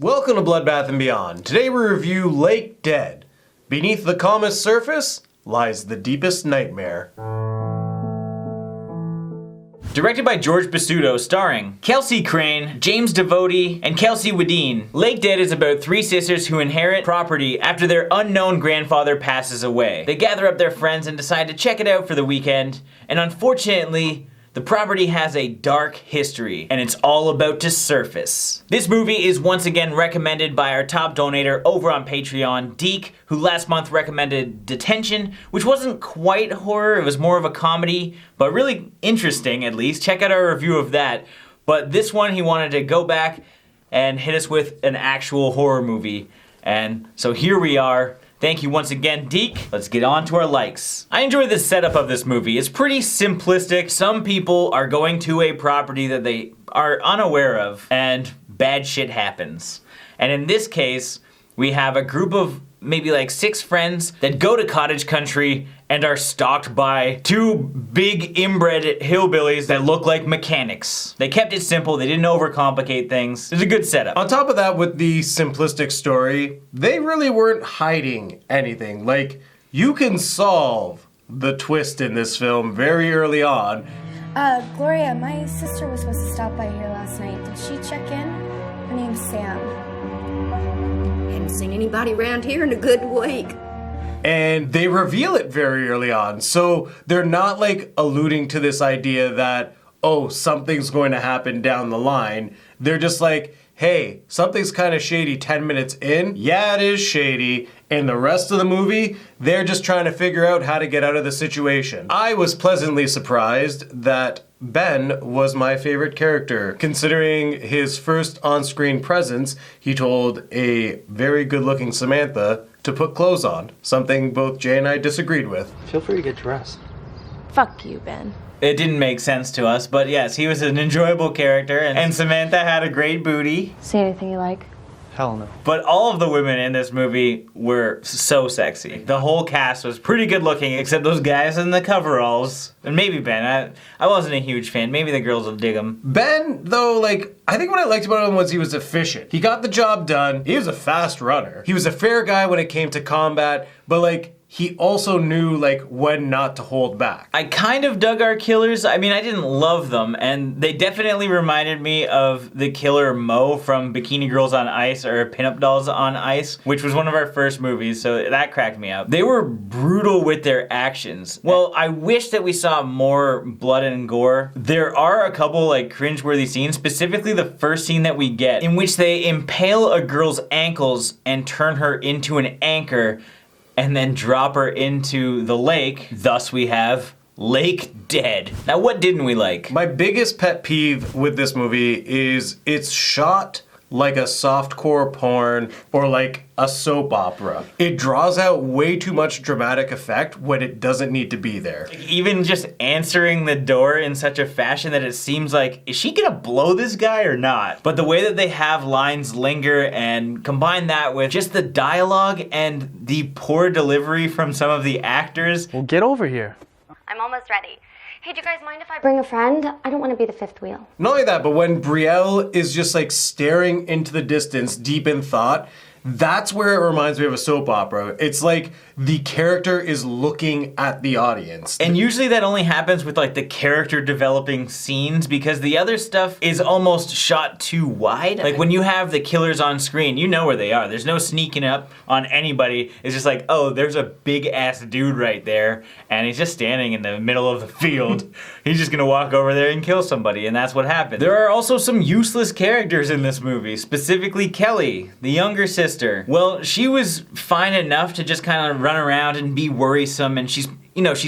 Welcome to Bloodbath and Beyond. Today we review Lake Dead. Beneath the calmest surface lies the deepest nightmare. Directed by George Bessudo, starring Kelsey Crane, James Devoti, and Kelsey Wedeen. Lake Dead is about three sisters who inherit property after their unknown grandfather passes away. They gather up their friends and decide to check it out for the weekend, and unfortunately, the property has a dark history, and it's all about to surface. This movie is once again recommended by our top donator over on Patreon, Deke, who last month recommended Detention, which wasn't quite horror, it was more of a comedy, but really interesting at least. Check out our review of that. But this one, he wanted to go back and hit us with an actual horror movie. And so here we are. Thank you once again, Deke. Let's get on to our likes. I enjoy the setup of this movie. It's pretty simplistic. Some people are going to a property that they are unaware of, and bad shit happens. And in this case, we have a group of maybe like 6 friends that go to cottage country and are stalked by 2 big inbred hillbillies that look like mechanics. They kept it simple, they didn't overcomplicate things. It's a good setup. On top of that, with the simplistic story, they really weren't hiding anything. Like, you can solve the twist in this film very early on. Gloria, my sister was supposed to stop by here last night. Did she check in? Her name's Sam. Haven't seen anybody around here in a good week. And they reveal it very early on. So they're not like alluding to this idea that, oh, something's going to happen down the line. They're just like, hey, something's kind of shady 10 minutes in. Yeah, it is shady. And the rest of the movie, they're just trying to figure out how to get out of the situation. I was pleasantly surprised that Ben was my favorite character. Considering his first on-screen presence, he told a very good-looking Samantha to put clothes on, something both Jay and I disagreed with. Feel free to get dressed. Fuck you, Ben. It didn't make sense to us, but yes, he was an enjoyable character, and Samantha had a great booty. Say anything you like. Hell no. But all of the women in this movie were so sexy. The whole cast was pretty good looking, except those guys in the coveralls. And maybe Ben. I wasn't a huge fan. Maybe the girls will dig him. Ben, though, like, I think what I liked about him was he was efficient. He got the job done. He was a fast runner. He was a fair guy when it came to combat, but like, he also knew like when not to hold back. I kind of dug our killers. I mean, I didn't love them, and they definitely reminded me of the killer Mo from Bikini Girls on Ice or Pinup Dolls on Ice, which was one of our first movies, so that cracked me up. They were brutal with their actions. Well, I wish that we saw more blood and gore. There are a couple like cringeworthy scenes, specifically the first scene that we get, in which they impale a girl's ankles and turn her into an anchor, and then drop her into the lake. Thus we have Lake Dead. Now what didn't we like? My biggest pet peeve with this movie is it's shot like a softcore porn or like a soap opera. It draws out way too much dramatic effect when it doesn't need to be there. Even just answering the door in such a fashion that it seems like, is she gonna blow this guy or not? But the way that they have lines linger and combine that with just the dialogue and the poor delivery from some of the actors. Well, get over here. I'm almost ready. Hey, do you guys mind if I bring a friend? I don't want to be the fifth wheel. Not only that, but when Brielle is just like staring into the distance, deep in thought, that's where it reminds me of a soap opera. It's like the character is looking at the audience. And usually that only happens with like the character developing scenes, because the other stuff is almost shot too wide. Like when you have the killers on screen, you know where they are. There's no sneaking up on anybody. It's just like, oh, there's a big ass dude right there, and he's just standing in the middle of the field. He's just gonna walk over there and kill somebody, and that's what happened. There are also some useless characters in this movie, specifically Kelly, the younger sister. Well, she was fine enough to just kind of run around and be worrisome, and she's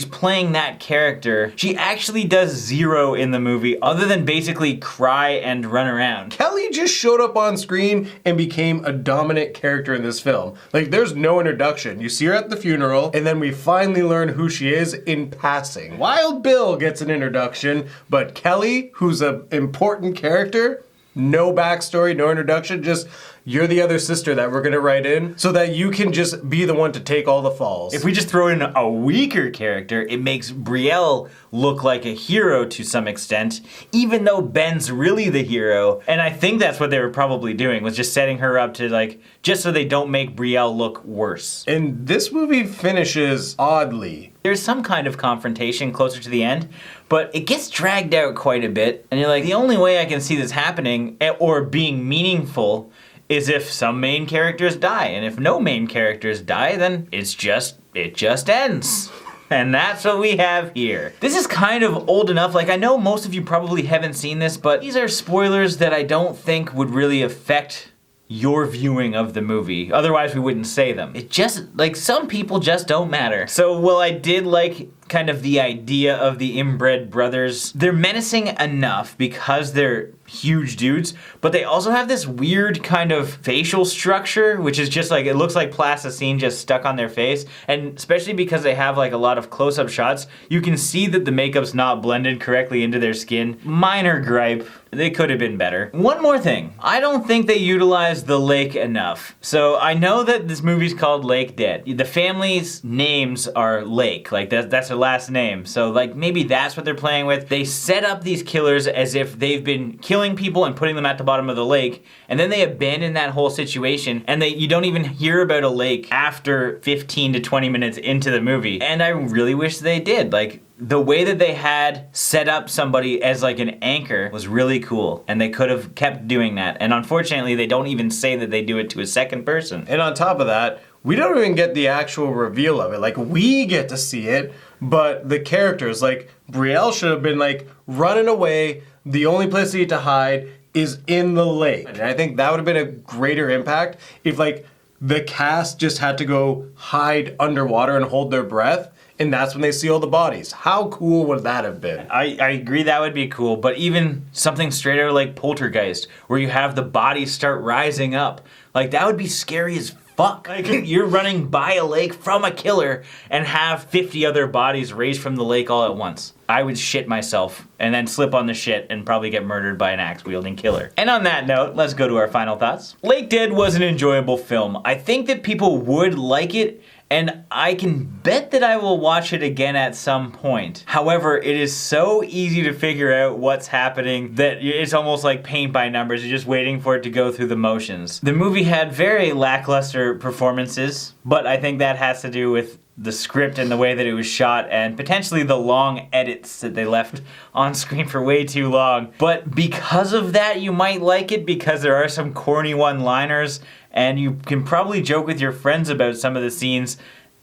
playing that character. She actually does zero in the movie other than basically cry and run around. Kelly just showed up on screen and became a dominant character in this film. Like, there's no introduction. You see her at the funeral, and then we finally learn who she is in passing. Wild Bill gets an introduction, but Kelly, who's an important character, no backstory, no introduction, just you're the other sister that we're gonna write in so that you can just be the one to take all the falls. If we just throw in a weaker character, it makes Brielle look like a hero to some extent, even though Ben's really the hero. And I think that's what they were probably doing, was just setting her up to like, just so they don't make Brielle look worse. And this movie finishes oddly. There's some kind of confrontation closer to the end, but it gets dragged out quite a bit. And you're like, the only way I can see this happening or being meaningful is if some main characters die. And if no main characters die, then it just ends. And that's what we have here. This is kind of old enough, like I know most of you probably haven't seen this, but these are spoilers that I don't think would really affect your viewing of the movie. Otherwise we wouldn't say them. It just, like, some people just don't matter. So while I did like kind of the idea of the inbred brothers, they're menacing enough because they're huge dudes, but they also have this weird kind of facial structure, which is just like, it looks like plasticine just stuck on their face. And especially because they have like a lot of close-up shots, you can see that the makeup's not blended correctly into their skin. Minor gripe. They could have been better. One more thing. I don't think they utilized the lake enough. So I know that this movie's called Lake Dead. The family's names are Lake. Like that's their last name. So like maybe that's what they're playing with. They set up these killers as if they've been killing people and putting them at the bottom of the lake, and then they abandon that whole situation, and you don't even hear about a lake after 15 to 20 minutes into the movie. And I really wish they did. Like, the way that they had set up somebody as like an anchor was really cool, and they could have kept doing that. And unfortunately, they don't even say that they do it to a second person. And on top of that, we don't even get the actual reveal of it. Like, we get to see it, but the characters, like, Brielle should have been like running away. The only place they need to hide is in the lake. And I think that would have been a greater impact if like the cast just had to go hide underwater and hold their breath, and that's when they see all the bodies. How cool would that have been? I agree that would be cool, but even something straight out like Poltergeist, where you have the bodies start rising up, like that would be scary as fuck. Like, you're running by a lake from a killer and have 50 other bodies raised from the lake all at once. I would shit myself and then slip on the shit and probably get murdered by an axe-wielding killer. And on that note, let's go to our final thoughts. Lake Dead was an enjoyable film. I think that people would like it, and I can bet that I will watch it again at some point. However, it is so easy to figure out what's happening that it's almost like paint by numbers. You're just waiting for it to go through the motions. The movie had very lackluster performances, but I think that has to do with the script and the way that it was shot, and potentially the long edits that they left on screen for way too long. But because of that, you might like it because there are some corny one-liners, and you can probably joke with your friends about some of the scenes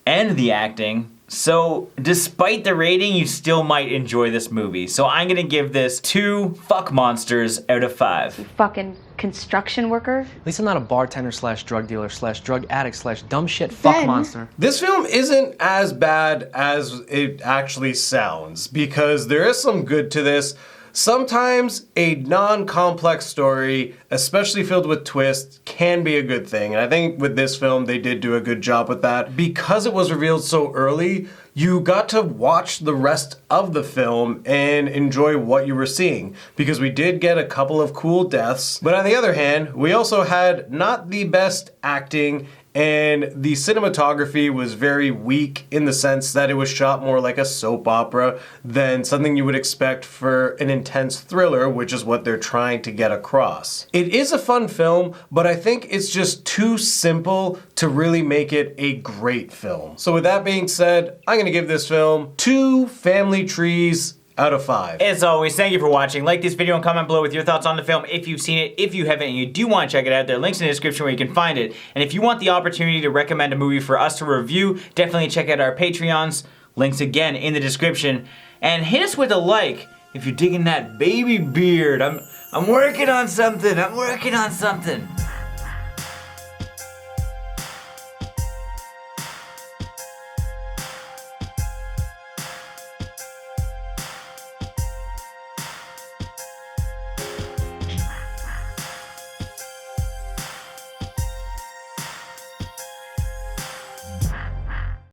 and the acting. So despite the rating, you still might enjoy this movie. So I'm gonna give this 2 fuck monsters out of 5. Fucking construction worker. At least I'm not a bartender slash drug dealer slash drug addict slash dumb shit fuck Ben. monster. This film isn't as bad as it actually sounds, because there is some good to this. Sometimes a non-complex story, especially filled with twists, can be a good thing. And I think with this film, they did do a good job with that. Because it was revealed so early, you got to watch the rest of the film and enjoy what you were seeing. Because we did get a couple of cool deaths. But on the other hand, we also had not the best acting, and the cinematography was very weak in the sense that it was shot more like a soap opera than something you would expect for an intense thriller, which is what they're trying to get across. It is a fun film, but I think it's just too simple to really make it a great film. So with that being said, I'm gonna give this film 2 family trees out of 5. As always, thank you for watching. Like this video and comment below with your thoughts on the film if you've seen it. If you haven't and you do want to check it out, there are links in the description where you can find it. And if you want the opportunity to recommend a movie for us to review, definitely check out our Patreons. Links again in the description. And hit us with a like if you're digging that baby beard. I'm working on something.